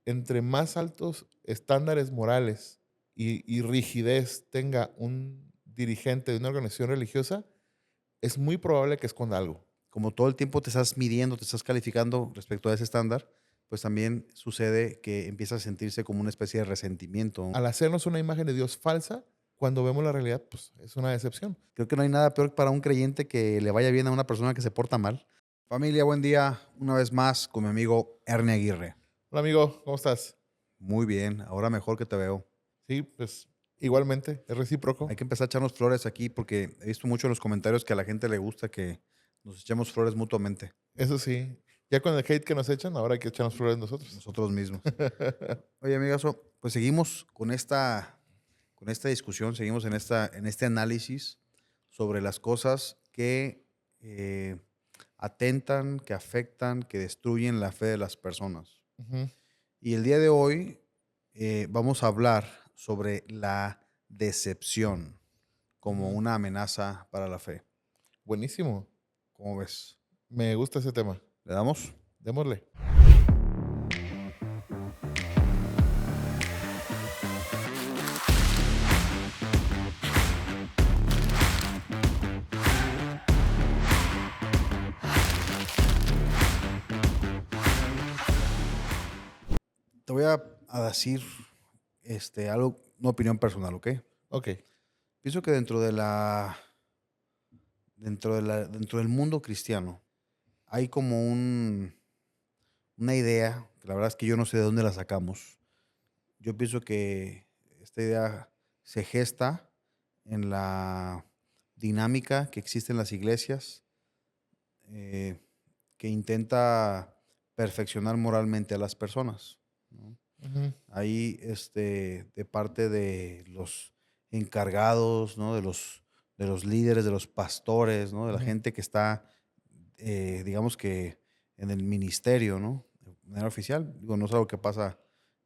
entre más altos estándares morales y rigidez tenga un dirigente de una organización religiosa, es muy probable que esconda algo. Como todo el tiempo te estás midiendo, te estás calificando respecto a ese estándar, pues también sucede que empieza a sentirse como una especie de resentimiento. Al hacernos una imagen de Dios falsa, cuando vemos la realidad, pues es una decepción. Creo que no hay nada peor para un creyente que le vaya bien a una persona que se porta mal. Familia, buen día. Una vez más con mi amigo Ernie Aguirre. Hola amigo, ¿cómo estás? Muy bien, ahora mejor que te veo. Sí, pues igualmente, es Hay recíproco. que empezar a echarnos flores aquí porque he visto mucho en los comentarios que a la gente le gusta que nos echemos flores mutuamente, Eso sí, ya con el hate que nos echan, ahora hay que echarnos flores nosotros. nosotros mismos. Oye, amigazo, pues seguimos con esta discusión, seguimos en este análisis sobre las cosas que atentan, que afectan, que destruyen la fe de las personas. Ujú. Y el día de hoy vamos a hablar sobre la decepción como Ujú. una amenaza para la fe. Buenísimo, ¿Cómo ves? me gusta ese tema. ¿Le damos? Démosle. Te voy a decir algo, una opinión personal, ¿ok? Ok. Pienso que dentro del mundo cristiano hay como una idea, que la verdad es que yo no sé de dónde la sacamos. Yo pienso que esta idea se gesta en la dinámica que existe en las iglesias, eh, que intenta perfeccionar moralmente a las personas, ¿no? Ujú. Ahí, de parte de los encargados, ¿no? De los líderes, de los pastores, ¿no? De la Ujú. gente que está, digamos que en el ministerio, ¿no? De manera oficial. Digo, no es algo que pasa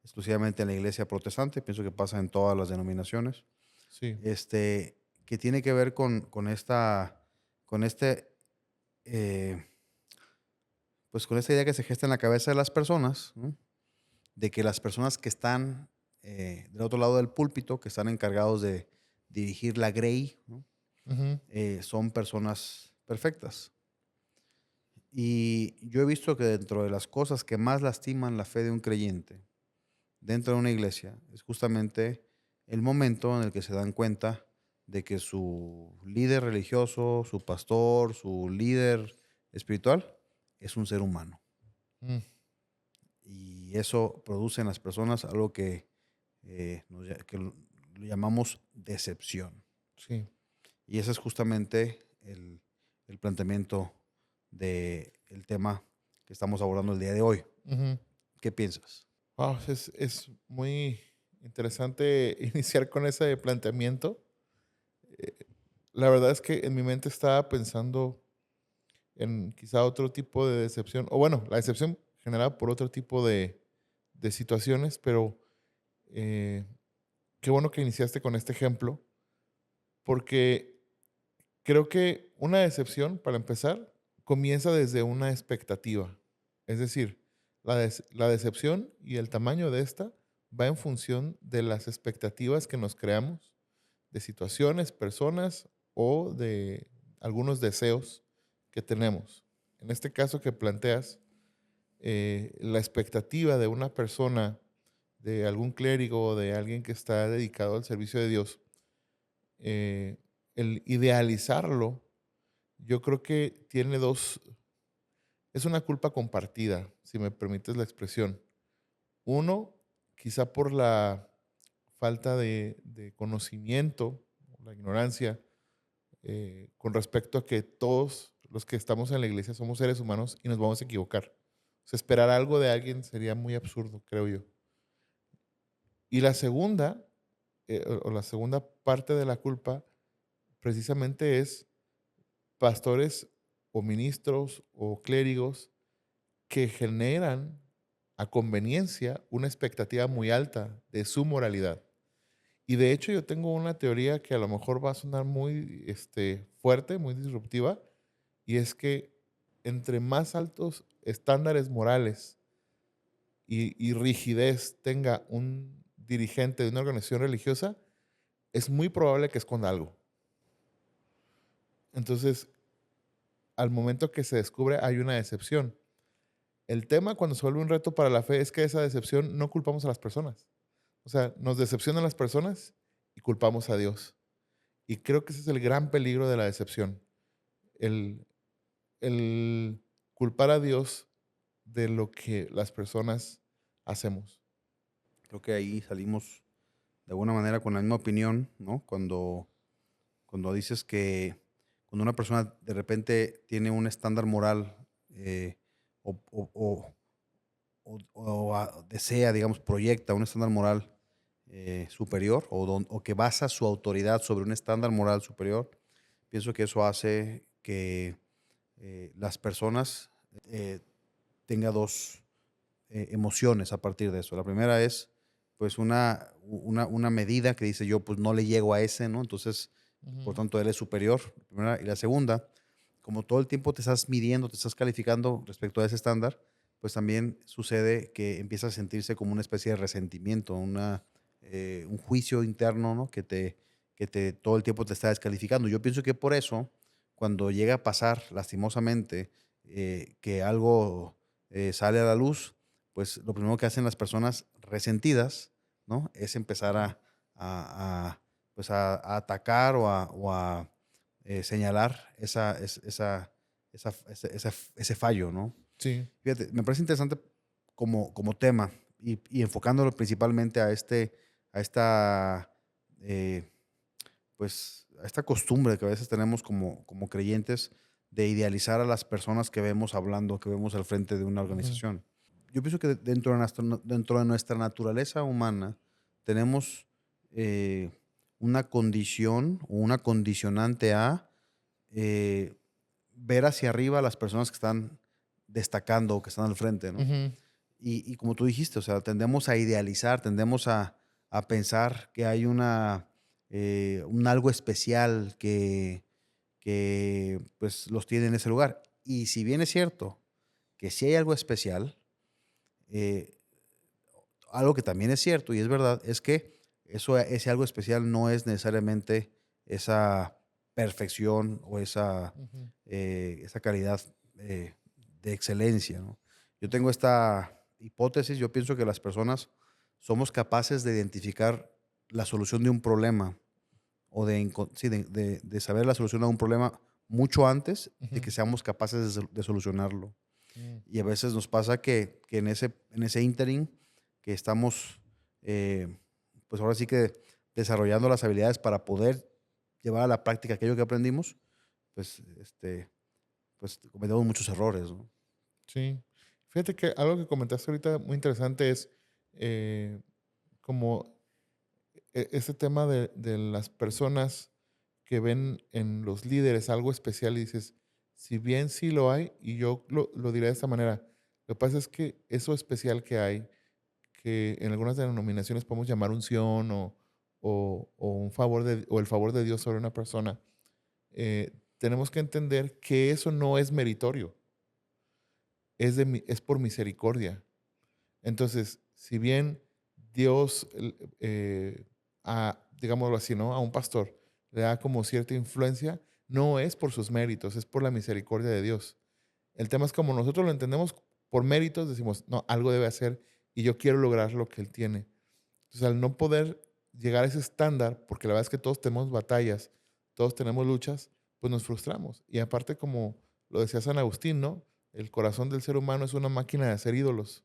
exclusivamente en la iglesia protestante, pienso que pasa en todas las denominaciones. Sí. Que tiene que ver con eh, pues con esta idea que se gesta en la cabeza de las personas, ¿no? De que las personas que están del otro lado del púlpito, que están encargados de dirigir la grey, ¿no? Ujú. Son personas perfectas. Y yo he visto que dentro de las cosas que más lastiman la fe de un creyente dentro de una iglesia es justamente el momento en el que se dan cuenta de que su líder religioso, su pastor, su líder espiritual es un ser humano. Mm. Y eso produce en las personas algo que lo llamamos decepción. Sí. Y ese es justamente el planteamiento del tema que estamos abordando el día de hoy. Ujú. ¿Qué piensas? Wao, es muy interesante iniciar con ese planteamiento. Eh, la verdad es que en mi mente estaba pensando en quizá otro tipo de decepción, o bueno, la decepción generada por otro tipo de situaciones, pero eh, qué bueno que iniciaste con este ejemplo, porque creo que una decepción, para empezar, comienza desde una expectativa. Es decir, la decepción y el tamaño de esta va en función de las expectativas que nos creamos de situaciones, personas o de algunos deseos que tenemos. En este caso que planteas, la expectativa de una persona, de algún clérigo, de alguien que está dedicado al servicio de Dios, eh, el idealizarlo, yo creo que tiene dos, es una culpa compartida, si me permites la expresión. Uno, quizá por la falta de conocimiento, la ignorancia, con respecto a que todos los que estamos en la iglesia somos seres humanos y nos vamos a equivocar. O sea, esperar algo de alguien sería muy absurdo, creo yo. Y la segunda, o la segunda parte de la culpa, precisamente es pastores o ministros o clérigos que generan a conveniencia una expectativa muy alta de su moralidad. Y de hecho yo tengo una teoría que a lo mejor va a sonar muy fuerte, muy disruptiva, y es que entre más altos estándares morales y rigidez tenga un dirigente de una organización religiosa, es muy probable que esconda algo. Entonces, al momento que se descubre, hay una decepción. El tema cuando se vuelve un reto para la fe es que esa decepción no culpamos a las personas. O sea, nos decepcionan las personas y culpamos a Dios. Y creo que ese es el gran peligro de la decepción. El, el culpar a Dios de lo que las personas hacemos. Creo que ahí salimos de alguna manera con la misma opinión, ¿no? Cuando dices que cuando una persona de repente tiene un estándar moral o, o- o- desea, digamos, proyecta un estándar moral superior o que basa su autoridad sobre un estándar moral superior, pienso que eso hace que las personas eh, tengan dos emociones a partir de eso. La primera es pues una medida que dice yo pues no le llego a ese, ¿no? Entonces, por Ujú, tanto, él es superior. La primera. Y la segunda, como todo el tiempo te estás midiendo, te estás calificando respecto a ese estándar, pues también sucede que empieza a sentirse como una especie de resentimiento, un juicio interno, ¿no? Que todo el tiempo te está descalificando. Yo pienso que por eso, cuando llega a pasar lastimosamente que algo sale a la luz, pues lo primero que hacen las personas resentidas, ¿no? Es empezar pues a atacar o a señalar ese fallo, ¿no? sí, Fíjate, me parece interesante como tema y enfocándolo principalmente a esta, eh, pues, a esta costumbre que a veces tenemos como creyentes de idealizar a las personas que vemos hablando, que vemos al frente de una ujú, organización. Yo pienso que dentro de nuestra naturaleza humana tenemos eh, una condición o una condicionante a eh, ver hacia arriba a las personas que están destacando o que están al frente, ¿no? ujú, Y como tú dijiste, o sea, tendemos a idealizar, tendemos a pensar que hay un algo especial que pues los tiene en ese lugar. Y si bien es cierto que sí hay algo especial, eh, algo que también es cierto y es verdad, es que ese algo especial no es necesariamente esa perfección o ujú, esa calidad eh, de excelencia, ¿no? Yo ujú. tengo esta hipótesis, yo pienso que las personas somos capaces de identificar la solución de un problema o sí, de saber la solución a un problema mucho antes de Ujú, que seamos capaces de solucionarlo. mm, Y a veces nos pasa que en ese ínterin que estamos, pues ahora sí que desarrollando las habilidades para poder llevar a la práctica aquello que aprendimos, pues, pues cometemos muchos errores, ¿no? sí. Fíjate que algo que comentaste ahorita muy interesante es eh, como ese tema de las personas que ven en los líderes algo especial y dices, si bien sí lo hay, y yo lo diré de esta manera, lo que pasa es que eso especial que hay, que en algunas denominaciones podemos llamar unción o un favor o el favor de Dios sobre una persona, tenemos que entender que eso no es meritorio, es por misericordia. Entonces, si bien Dios, digámoslo así, ¿no? A un pastor le da como cierta influencia, no es por sus méritos, es por la misericordia de Dios. El tema es como nosotros lo entendemos por méritos, decimos, no, algo debe hacer y yo quiero lograr lo que él tiene. Entonces, al no poder llegar a ese estándar, porque la verdad es que todos tenemos batallas, todos tenemos luchas, pues nos frustramos. Y aparte, como lo decía San Agustín, ¿no? El corazón del ser humano es una máquina de hacer ídolos.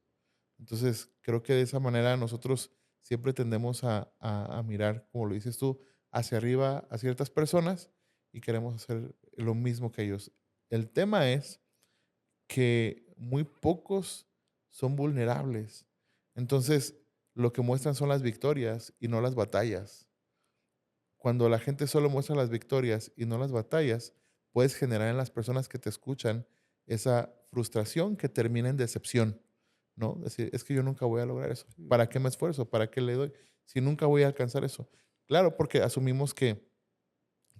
Entonces, creo que de esa manera nosotros siempre tendemos a mirar, como lo dices tú, hacia arriba a ciertas personas y queremos hacer lo mismo que ellos. El tema es que muy pocos son vulnerables. Entonces, lo que muestran son las victorias y no las batallas. Cuando la gente solo muestra las victorias y no las batallas, puedes generar en las personas que te escuchan esa frustración que termina en decepción, ¿no? Decir, es que yo nunca voy a lograr eso. ¿Para qué me esfuerzo? ¿Para qué le doy? Si nunca voy a alcanzar eso. Claro, porque asumimos que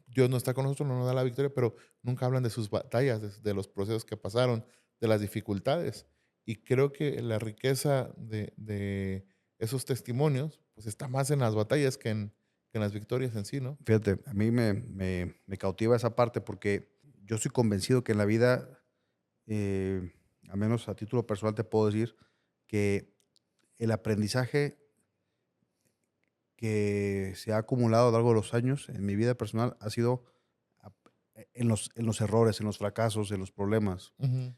Dios no está con nosotros, no nos da la victoria, pero nunca hablan de sus batallas, de los procesos que pasaron, de las dificultades. Y creo que la riqueza de esos testimonios, pues está más en las batallas que en las victorias en sí, ¿no? Fíjate, a mí me cautiva esa parte porque yo estoy convencido que en la vida, eh, al menos a título personal te puedo decir, que el aprendizaje que se ha acumulado a lo largo de los años en mi vida personal ha sido en los errores, en los fracasos, en los problemas, Ujú,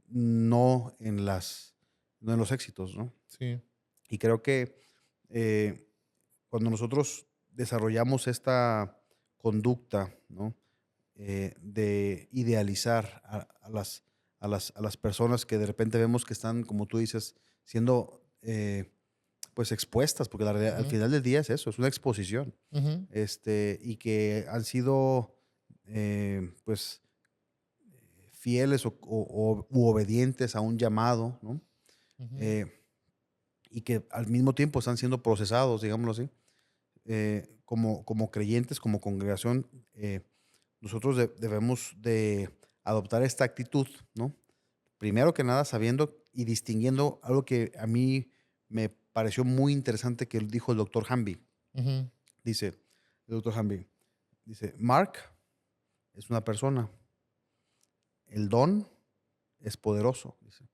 no no en los éxitos, ¿no? sí, Y creo que eh, cuando nosotros desarrollamos esta conducta, ¿no? De idealizar a las personas que de repente vemos que están, como tú dices, siendo pues expuestas, porque al ujú, final del día es eso, es una exposición, ujú, y que han sido pues fieles u obedientes a un llamado, ¿no? ujú, Eh, y que al mismo tiempo están siendo procesados, digámoslo así, como creyentes, como congregación, nosotros debemos de adoptar esta actitud, ¿no? Primero que nada, sabiendo y distinguiendo algo que a mí me pareció muy interesante que dijo el doctor Hamby. ujú, Dice, el doctor Hamby, dice, Mark es una persona, el don es poderoso. Dice.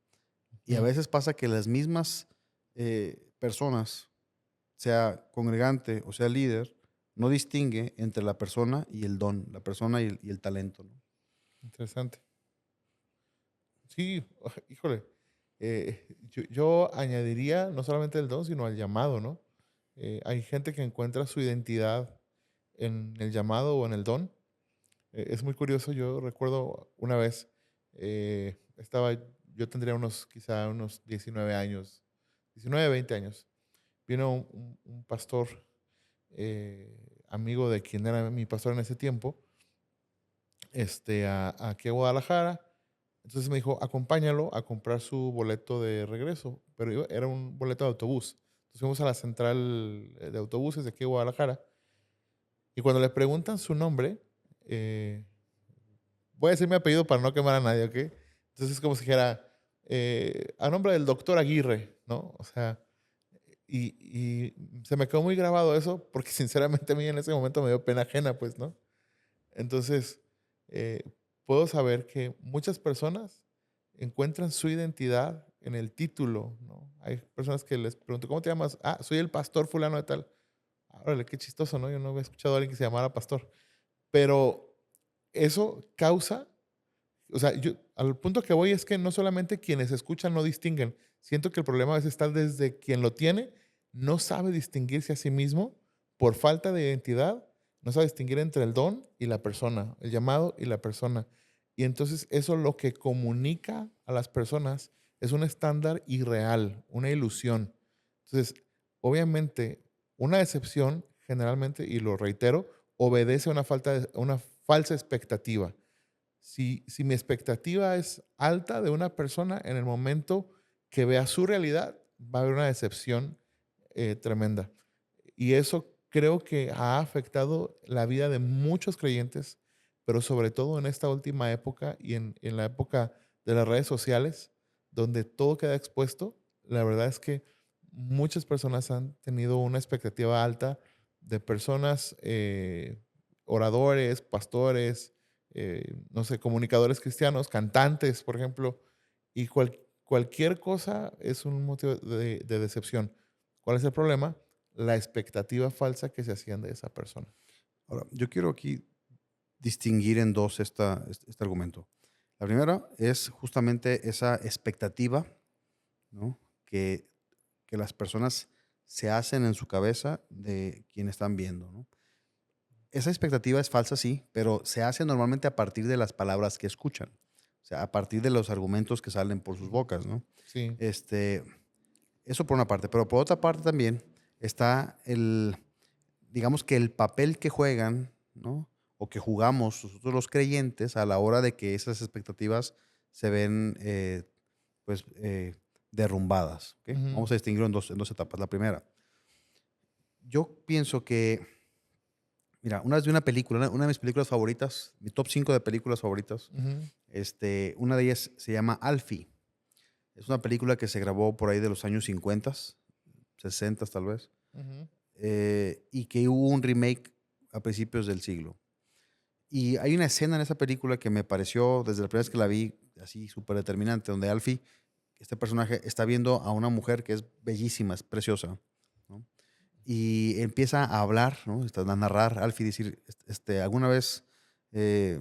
Y a ujú. veces pasa que las mismas personas, sea congregante o sea líder, no distingue entre la persona y el don, la persona y el talento, ¿no? Interesante. Sí, híjole. Yo añadiría no solamente el don, sino al llamado, ¿no? Hay gente que encuentra su identidad en el llamado o en el don. Es muy curioso, yo recuerdo una vez, yo tendría quizá unos 19 años, 19, 20 años. Vino un pastor, amigo de quien era mi pastor en ese tiempo, aquí a Guadalajara. Entonces me dijo, acompáñalo a comprar su boleto de regreso, pero era un boleto de autobús. Entonces fuimos a la central de autobuses de aquí a Guadalajara y cuando le preguntan su nombre, eh, voy a decir mi apellido para no quemar a nadie, ¿ok? Entonces es como si dijera, a nombre del doctor Aguirre, ¿no? O sea, y se me quedó muy grabado eso porque sinceramente a mí en ese momento me dio pena ajena, pues, ¿no? Entonces, eh, puedo saber que muchas personas encuentran su identidad en el título, ¿no? Hay personas que les pregunto, ¿cómo te llamas? Ah, soy el pastor fulano de tal. Ah, órale, qué chistoso, ¿no? Yo no había escuchado a alguien que se llamara pastor. Pero eso causa, o sea, al punto que voy es que no solamente quienes escuchan no distinguen, siento que el problema a veces está desde quien lo tiene, no sabe distinguirse a sí mismo por falta de identidad, no sabe distinguir entre el don y la persona, el llamado y la persona. Y entonces eso lo que comunica a las personas es un estándar irreal, una ilusión. Entonces, obviamente, una decepción generalmente, y lo reitero, obedece a una falsa expectativa. Si mi expectativa es alta de una persona, en el momento que vea su realidad, va a haber una decepción tremenda. Y eso creo que ha afectado la vida de muchos creyentes, pero sobre todo en esta última época y en la época de las redes sociales, donde todo queda expuesto. La verdad es que muchas personas han tenido una expectativa alta de personas, oradores, pastores, no sé, comunicadores cristianos, cantantes, por ejemplo, y cualquier cosa es un motivo de decepción. ¿Cuál es el problema? La expectativa falsa que se hacían de esa persona. Ahora, yo quiero aquí distinguir en dos este argumento. La primera es justamente esa expectativa, ¿no? Que las personas se hacen en su cabeza de quien están viendo, ¿no? Esa expectativa es falsa, sí, pero se hace normalmente a partir de las palabras que escuchan, o sea, a partir de los argumentos que salen por sus Ujú. bocas, ¿no? Sí. Este, eso por una parte, pero por otra parte también está digamos que el papel que juegan, ¿no? O que jugamos nosotros los creyentes a la hora de que esas expectativas se ven, pues, derrumbadas, ¿ok? Ujú, Vamos a distinguirlo en dos etapas. La primera, yo pienso que, mira, una vez vi una película, una de mis películas favoritas, mi top 5 de películas favoritas, ujú, una de ellas se llama Alfie. Es una película que se grabó por ahí de los años 50, 60 tal vez, Ujú. y que hubo un remake a principios del siglo. Y hay una escena en esa película que me pareció, desde la primera vez que la vi, así súper determinante, donde Alfie, este personaje, está viendo a una mujer que es bellísima, es preciosa, ¿no? Y empieza a hablar, ¿no? A narrar, Alfie, decir, ¿alguna vez eh,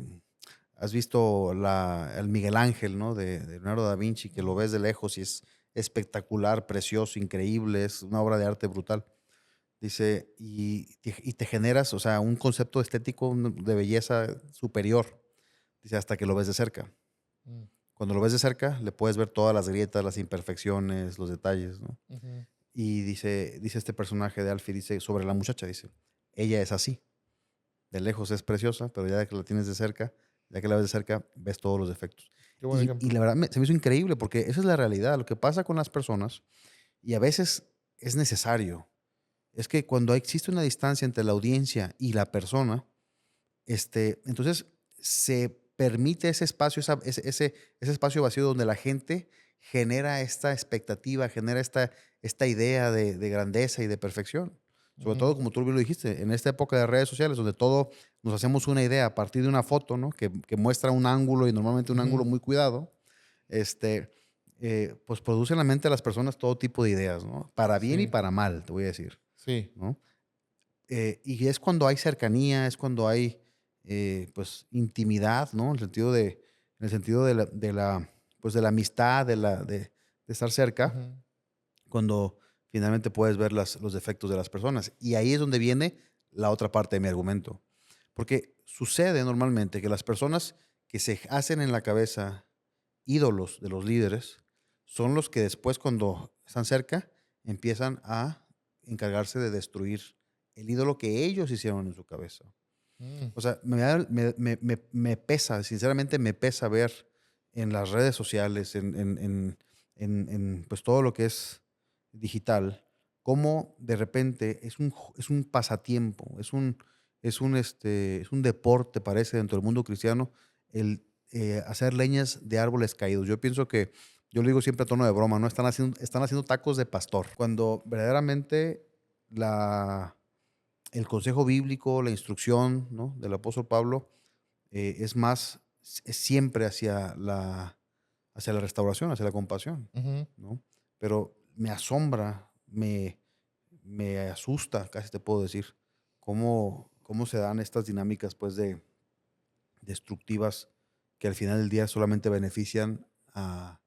has visto el Miguel Ángel, ¿no? De Leonardo da Vinci, que lo Ujú. ves de lejos y es espectacular, precioso, increíble, es una obra de arte brutal. Dice, y te generas, o sea, un concepto estético de belleza superior. Dice, hasta que lo ves de cerca. Mm. Cuando lo ves de cerca, le puedes ver todas las grietas, las imperfecciones, los detalles, ¿no? Ujú. Y dice este personaje de Alfie, dice sobre la muchacha, dice, ella es así. De lejos es preciosa, pero ya que la tienes de cerca, ya que la ves de cerca, ves todos los defectos. Qué buen Y ejemplo. la verdad se me hizo increíble porque esa es la realidad. Lo que pasa con las personas, y a veces es necesario, es que cuando existe una distancia entre la audiencia y la persona, entonces se permite ese espacio, ese espacio vacío donde la gente genera esta expectativa, genera esta idea de grandeza y de perfección. Sobre Ujú. todo, como tú bien lo dijiste, en esta época de redes sociales, donde todo nos hacemos una idea a partir de una foto, ¿no? Que muestra un ángulo y normalmente un ángulo Ujú. muy cuidado, este, pues produce en la mente de las personas todo tipo de ideas, ¿no? Para bien y Sí, para mal, te voy a decir, sí. ¿no? Y es cuando hay cercanía, es cuando hay, pues, intimidad, ¿no? En el sentido pues, de la amistad, de estar cerca, Ujú. cuando finalmente puedes ver los defectos de las personas. Y ahí es donde viene la otra parte de mi argumento. Porque sucede normalmente que las personas que se hacen en la cabeza ídolos de los líderes son los que después, cuando están cerca, empiezan a encargarse de destruir el ídolo que ellos hicieron en su cabeza. Mm. O sea, me pesa, sinceramente me pesa ver en las redes sociales, pues todo lo que es digital, cómo de repente es un pasatiempo, es un deporte, parece, dentro del mundo cristiano, el hacer leñas de árboles caídos. Yo pienso que, yo lo digo siempre a tono de broma, ¿no? Están haciendo tacos de pastor, cuando verdaderamente la el consejo bíblico, la instrucción, ¿no? Del apóstol Pablo, es siempre hacia la restauración, hacia la compasión, Ujú. ¿no? Pero me asombra, me asusta, casi te puedo decir, cómo se dan estas dinámicas, pues, destructivas, que al final del día solamente benefician a,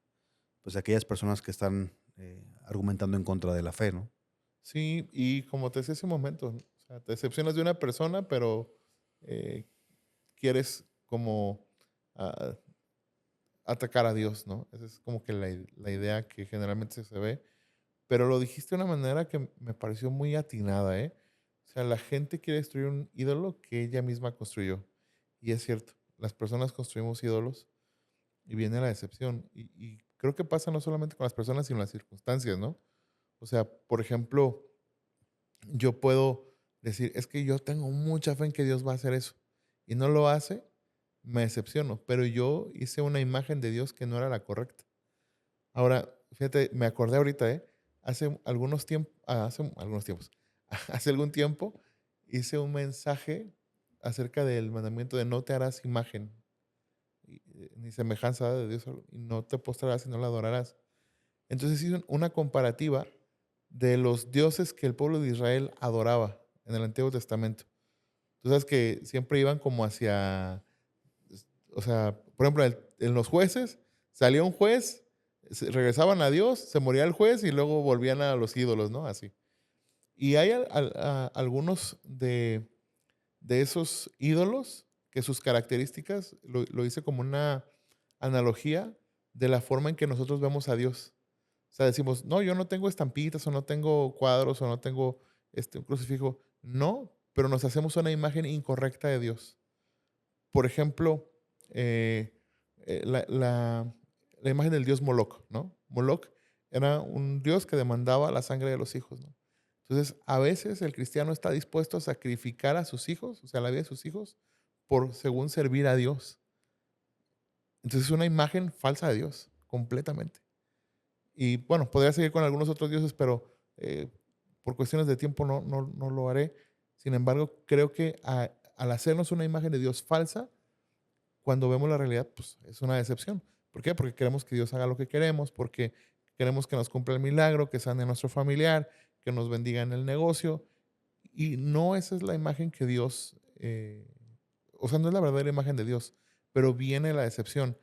pues, a aquellas personas que están argumentando en contra de la fe, ¿no? Sí, y como te decía hace un momento, ¿no? O sea, te decepcionas de una persona, pero eh, quieres como ah, atacar a Dios, ¿no? Esa es como que la idea que generalmente se ve. Pero lo dijiste de una manera que me pareció muy atinada, ¿eh? O sea, la gente quiere destruir un ídolo que ella misma construyó. Y es cierto, las personas construimos ídolos y viene la decepción. Y creo que pasa no solamente con las personas, sino las circunstancias, ¿no? O sea, por ejemplo, yo puedo decir, es que yo tengo mucha fe en que Dios va a hacer eso. Y no lo hace, me decepciono. Pero yo hice una imagen de Dios que no era la correcta. Ahora, fíjate, me acordé ahorita, ¿eh? Hace algunos tiempos, hace algún tiempo hice un mensaje acerca del mandamiento de no te harás imagen ni semejanza de Dios y no te postrarás y no la adorarás. Entonces hice una comparativa de los dioses que el pueblo de Israel adoraba en el Antiguo Testamento. Tú sabes que siempre iban como hacia, o sea, por ejemplo, en los jueces, salía un juez, regresaban a Dios, se moría el juez y luego volvían a los ídolos, ¿no? Así. Y hay algunos de esos ídolos que sus características lo hice como una analogía de la forma en que nosotros vemos a Dios. O sea, decimos, no, yo no tengo estampitas o no tengo cuadros o no tengo un crucifijo. No, pero nos hacemos una imagen incorrecta de Dios. Por ejemplo, eh, la imagen del dios Moloch, ¿no? Moloch era un dios que demandaba la sangre de los hijos, ¿no? Entonces, a veces el cristiano está dispuesto a sacrificar a sus hijos, o sea, la vida de sus hijos, por según servir a Dios. Entonces, es una imagen falsa de Dios, completamente. Y bueno, podría seguir con algunos otros dioses, pero por cuestiones de tiempo no lo haré. Sin embargo, creo que al hacernos una imagen de Dios falsa, cuando vemos la realidad, pues es una decepción. ¿Por qué? Porque queremos que Dios haga lo que queremos, porque queremos que nos cumpla el milagro, que sane a nuestro familiar, que nos bendiga en el negocio. Y no esa es la imagen que Dios, o sea, no es la verdadera imagen de Dios, pero viene la decepción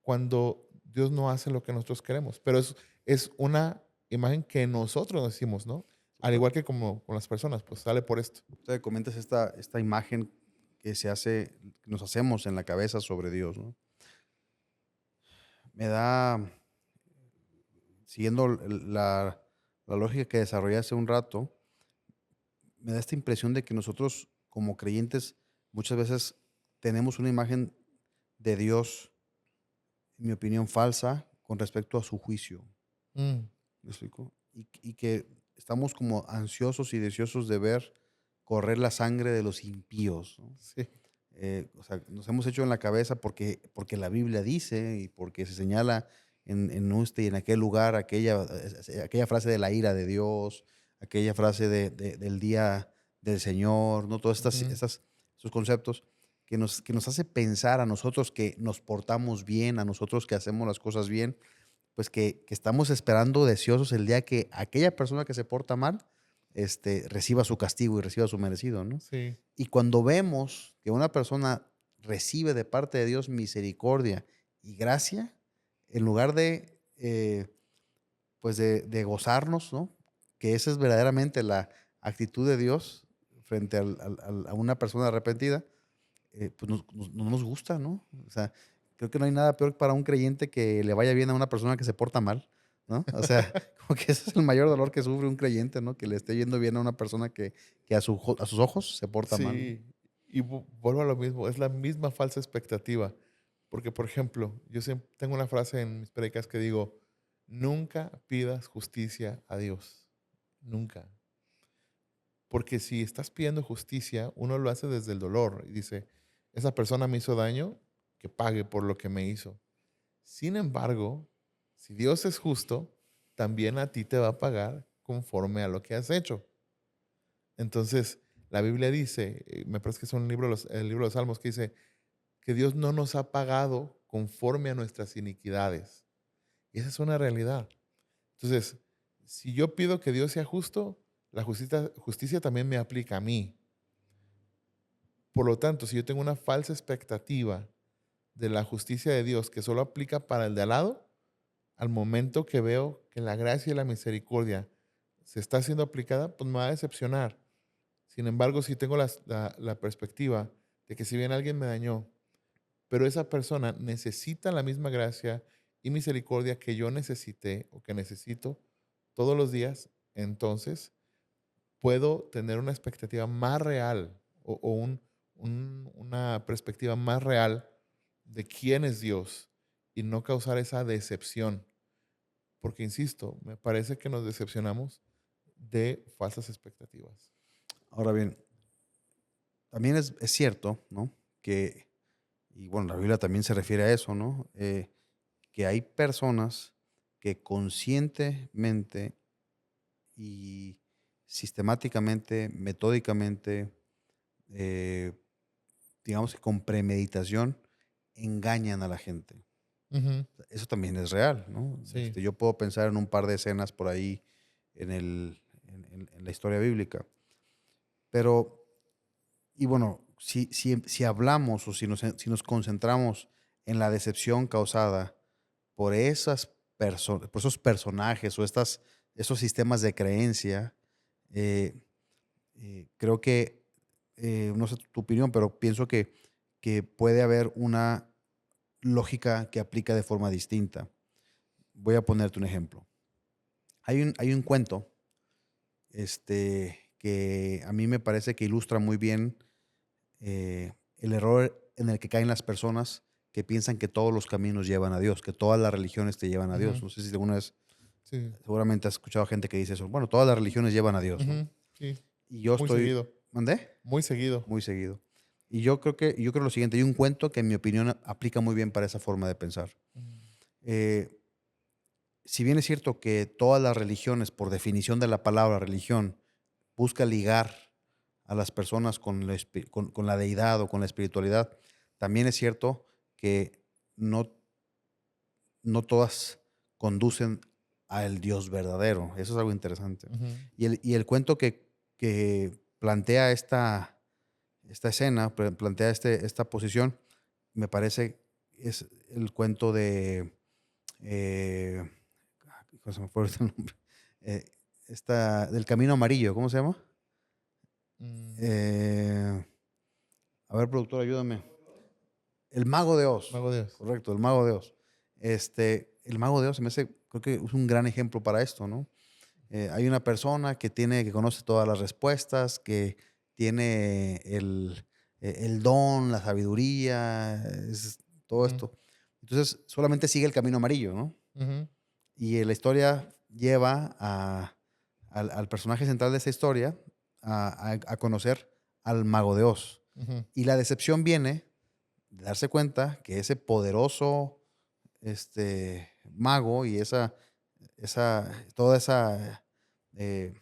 cuando Dios no hace lo que nosotros queremos. Pero es una imagen que nosotros nos hicimos, ¿no? Al igual que como con las personas, pues sale por esto. Usted comentas esta imagen que se hace, que nos hacemos en la cabeza sobre Dios, ¿no? Me da, siguiendo la lógica que desarrollé hace un rato, me da esta impresión de que nosotros como creyentes muchas veces tenemos una imagen de Dios, en mi opinión, falsa con respecto a su juicio. Mm, ¿Me explico? Y que estamos como ansiosos y deseosos de ver correr la sangre de los impíos, ¿no? sí. O sea, nos hemos hecho en la cabeza porque la Biblia dice y porque se señala en este y en aquel lugar aquella frase de la ira de Dios, aquella frase del día del Señor, ¿no? Todos Ujú, esos conceptos que nos hace pensar a nosotros que nos portamos bien, a nosotros que hacemos las cosas bien, pues que estamos esperando deseosos el día que aquella persona que se porta mal, reciba su castigo y reciba su merecido, ¿no? sí. Y cuando vemos que una persona recibe de parte de Dios misericordia y gracia, en lugar pues de gozarnos, ¿no? Que esa es verdaderamente la actitud de Dios frente a una persona arrepentida, pues no nos gusta, ¿no? O sea, creo que no hay nada peor para un creyente que le vaya bien a una persona que se porta mal, ¿no? O sea, como que ese es el mayor dolor que sufre un creyente, ¿no? Que le esté yendo bien a una persona que a sus ojos se porta mal, ¿no? Sí, y vuelvo a lo mismo, es la misma falsa expectativa. Porque, por ejemplo, yo siempre tengo una frase en mis predicas que digo, nunca pidas justicia a Dios, nunca. Porque si estás pidiendo justicia, uno lo hace desde el dolor y dice, esa persona me hizo daño, que pague por lo que me hizo. Sin embargo, si Dios es justo, también a ti te va a pagar conforme a lo que has hecho. Entonces, la Biblia dice, me parece que es un libro, el libro de los Salmos, que dice que Dios no nos ha pagado conforme a nuestras iniquidades. Y esa es una realidad. Entonces, si yo pido que Dios sea justo, la justicia también me aplica a mí. Por lo tanto, si yo tengo una falsa expectativa de la justicia de Dios que solo aplica para el de al lado, al momento que veo que la gracia y la misericordia se está siendo aplicada, pues me va a decepcionar. Sin embargo, si tengo la perspectiva de que si bien alguien me dañó, pero esa persona necesita la misma gracia y misericordia que yo necesité o que necesito todos los días, entonces puedo tener una expectativa más real o una perspectiva más real de quién es Dios y no causar esa decepción. Porque, insisto, me parece que nos decepcionamos de falsas expectativas. Ahora bien, también es cierto, ¿no? Y bueno, la Biblia también se refiere a eso, ¿no? Que hay personas que conscientemente y sistemáticamente, metódicamente, eh, digamos que con premeditación, engañan a la gente. Ujú, Eso también es real, ¿no? sí. Yo puedo pensar en un par de escenas por ahí en la historia bíblica. Pero, y bueno, si hablamos o si nos concentramos en la decepción causada por por esos personajes o esos sistemas de creencia, eh, creo que, no sé tu opinión, pero pienso que puede haber una lógica que aplica de forma distinta. Voy a ponerte un ejemplo. Hay un cuento que a mí me parece que ilustra muy bien el error en el que caen las personas que piensan que todos los caminos llevan a Dios, que todas las religiones te llevan a Dios. Ujú, No sé si alguna vez, sí. seguramente has escuchado gente que dice eso. Bueno, todas las religiones llevan a Dios, ¿no? Ujú, sí. Y yo Muy estoy, seguido. ¿mandé? Muy seguido. Muy seguido. Y yo creo lo siguiente, hay un cuento que en mi opinión aplica muy bien para esa forma de pensar. Mm, Eh, si bien es cierto que todas las religiones, por definición de la palabra religión, busca ligar a las personas con con la deidad o con la espiritualidad, también es cierto que no, no todas conducen al Dios verdadero. Eso es algo interesante. Ujú, Y el cuento que plantea esta escena, plantea esta posición, me parece es el cuento de, eh, ¿cómo se me fue ahorita el nombre? Eh, del Camino Amarillo, ¿cómo se llama? mm, Eh, a ver, productor, ayúdame. El Mago de Oz, Mago Dios. correcto, el Mago de Oz. El Mago de Oz se me hace, creo que es un gran ejemplo para esto, ¿no? Hay una persona que conoce todas las respuestas, que tiene el don, la sabiduría, todo Ujú, esto. Entonces, solamente sigue el camino amarillo, ¿no? ujú, Y la historia lleva al personaje central de esa historia a conocer al Mago de Oz. ujú, Y la decepción viene de darse cuenta que ese poderoso mago y toda esa, eh,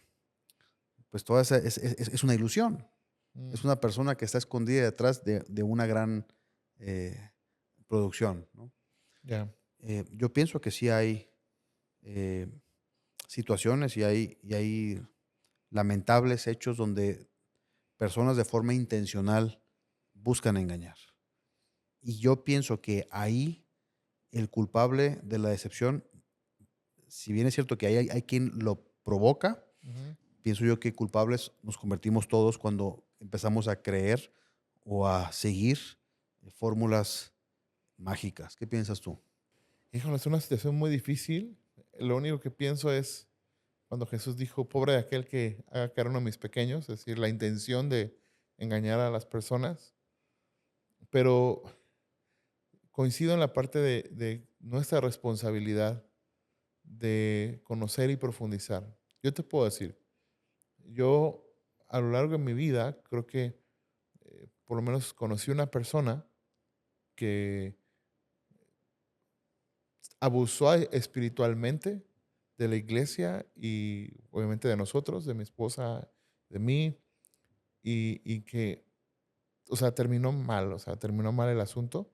pues toda esa, es una ilusión. mm, Es una persona que está escondida detrás de una gran eh, producción, ¿no? ya. Yo pienso que sí hay eh, situaciones y hay lamentables hechos donde personas de forma intencional buscan engañar. Y yo pienso que ahí el culpable de la decepción, si bien es cierto que hay quien lo provoca, Ujú. pienso yo que culpables nos convertimos todos cuando empezamos a creer o a seguir fórmulas mágicas. ¿Qué piensas tú? Híjole, es una situación muy difícil. Lo único que pienso es cuando Jesús dijo, pobre de aquel que haga caer a uno de mis pequeños, es decir, la intención de engañar a las personas. Pero coincido en la parte de nuestra responsabilidad de conocer y profundizar. Yo te puedo decir, yo a lo largo de mi vida creo que por lo menos conocí una persona que abusó espiritualmente de la iglesia y obviamente de nosotros, de mi esposa, de mí, y que, o sea, terminó mal, o sea, terminó mal el asunto.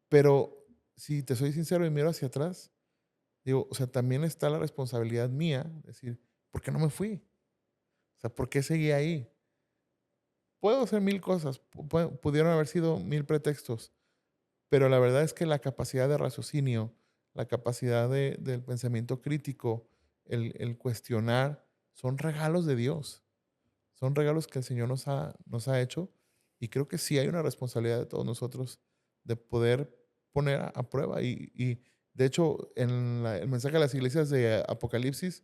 Pero si te soy sincero y miro hacia atrás, digo, o sea, también está la responsabilidad mía, decir, ¿por qué no me fui? O sea, ¿por qué seguí ahí? Puedo hacer mil cosas, pudieron haber sido mil pretextos, pero la verdad es que la capacidad de raciocinio, la capacidad del pensamiento crítico, el cuestionar, son regalos de Dios. Son regalos que el Señor nos ha hecho y creo que sí hay una responsabilidad de todos nosotros de poder poner a prueba. Y de hecho, en el mensaje de las iglesias de Apocalipsis,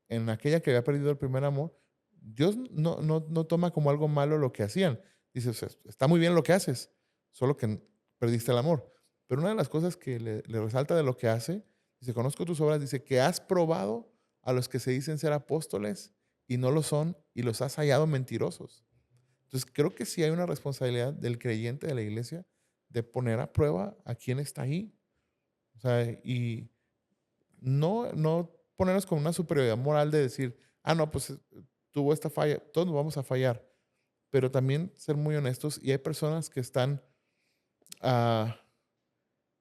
en aquella que había perdido el primer amor, Dios no toma como algo malo lo que hacían. Dice, o sea, está muy bien lo que haces, solo que perdiste el amor. Pero una de las cosas que le resalta de lo que hace, dice, conozco tus obras, dice, que has probado a los que se dicen ser apóstoles y no lo son y los has hallado mentirosos. Entonces creo que sí hay una responsabilidad del creyente de la iglesia de poner a prueba a quién está ahí. O sea, y no ponernos con una superioridad moral de decir, ah, no, pues tuvo esta falla, todos vamos a fallar, pero también ser muy honestos y hay personas que están, o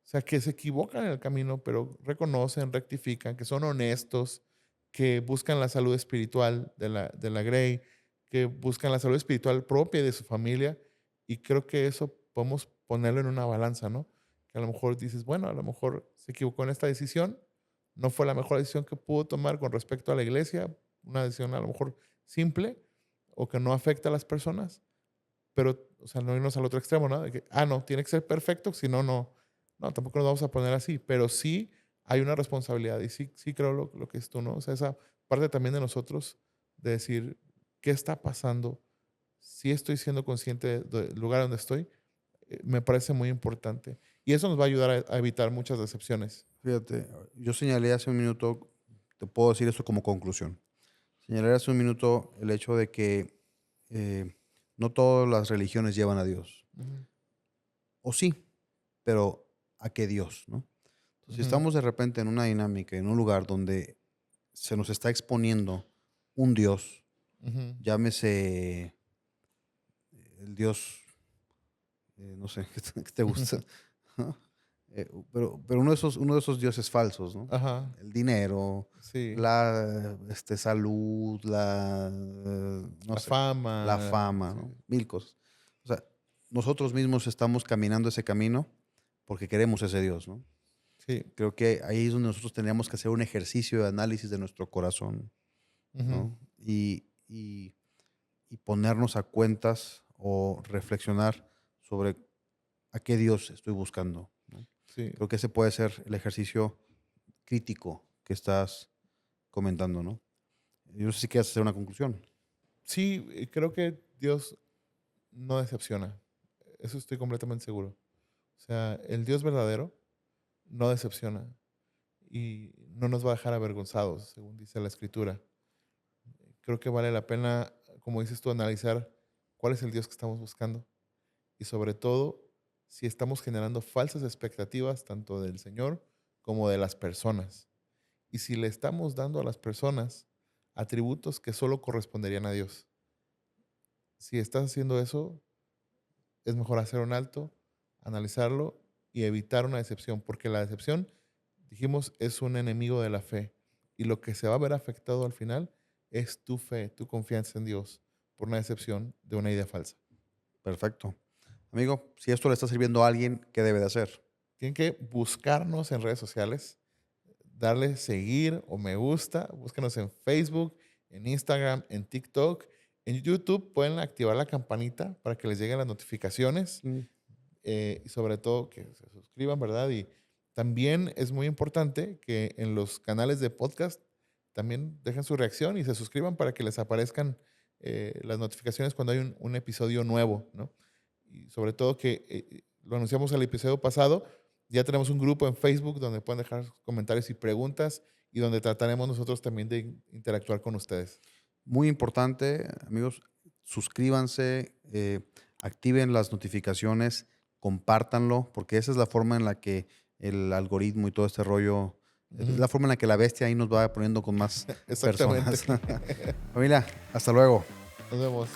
sea, que se equivocan en el camino, pero reconocen, rectifican, que son honestos, que buscan la salud espiritual de la Grey, que buscan la salud espiritual propia de su familia y creo que eso podemos ponerlo en una balanza, ¿no? Que a lo mejor dices, bueno, a lo mejor se equivocó en esta decisión, no fue la mejor decisión que pudo tomar con respecto a la iglesia, una decisión a lo mejor simple o que no afecta a las personas, pero, o sea, no irnos al otro extremo, ¿no? De que, ah, no, tiene que ser perfecto, si no, no, tampoco nos vamos a poner así, pero sí hay una responsabilidad y sí creo lo que es tú, ¿no? O sea, esa parte también de nosotros de decir, ¿qué está pasando? Si estoy siendo consciente del lugar donde estoy, me parece muy importante. Y eso nos va a ayudar a evitar muchas decepciones. Fíjate, yo señalé hace un minuto, te puedo decir esto como conclusión. Señalé hace un minuto el hecho de que no todas las religiones llevan a Dios. Ujú, O sí, pero ¿a qué Dios, no? Si estamos de repente en una dinámica, en un lugar donde se nos está exponiendo un Dios, Ujú. llámese el Dios, no sé, ¿qué te gusta? ¿No? Pero uno de esos dioses falsos, ¿no? Ajá, El dinero, sí. la salud, no La sé, la fama, fama, sí. ¿no? Mil cosas. O sea, nosotros mismos estamos caminando ese camino porque queremos ese Dios, ¿no? Sí. Creo que ahí es donde nosotros tendríamos que hacer un ejercicio de análisis de nuestro corazón, Ujú. ¿no? Y ponernos a cuentas o reflexionar sobre a qué Dios estoy buscando, ¿no? Sí. Creo que ese puede ser el ejercicio crítico que estás comentando, ¿no? Yo no sé si quieres hacer una conclusión. Sí, creo que Dios no decepciona. Eso estoy completamente seguro. O sea, el Dios verdadero no decepciona y no nos va a dejar avergonzados, según dice la Escritura. Creo que vale la pena, como dices tú, analizar cuál es el Dios que estamos buscando y sobre todo si estamos generando falsas expectativas tanto del Señor como de las personas. Y si le estamos dando a las personas atributos que solo corresponderían a Dios. Si estás haciendo eso, es mejor hacer un alto, analizarlo y evitar una decepción, porque la decepción, dijimos, es un enemigo de la fe. Y lo que se va a ver afectado al final es tu fe, tu confianza en Dios, por una decepción de una idea falsa. Perfecto. Amigo, si esto le está sirviendo a alguien, ¿qué debe de hacer? Tienen que buscarnos en redes sociales, darle seguir o me gusta, búsquenos en Facebook, en Instagram, en TikTok. En YouTube pueden activar la campanita para que les lleguen las notificaciones. Mm. Y sobre todo que se suscriban, ¿verdad? Y también es muy importante que en los canales de podcast también dejen su reacción y se suscriban para que les aparezcan las notificaciones cuando hay un episodio nuevo, ¿no? Y sobre todo que lo anunciamos el episodio pasado, ya tenemos un grupo en Facebook donde pueden dejar comentarios y preguntas y donde trataremos nosotros también de interactuar con ustedes. Muy importante, amigos, suscríbanse, activen las notificaciones, compártanlo, porque esa es la forma en la que el algoritmo y todo este rollo, es Ujú. la forma en la que la bestia ahí nos va poniendo con más Exactamente. personas. Familia, hasta luego. Nos vemos.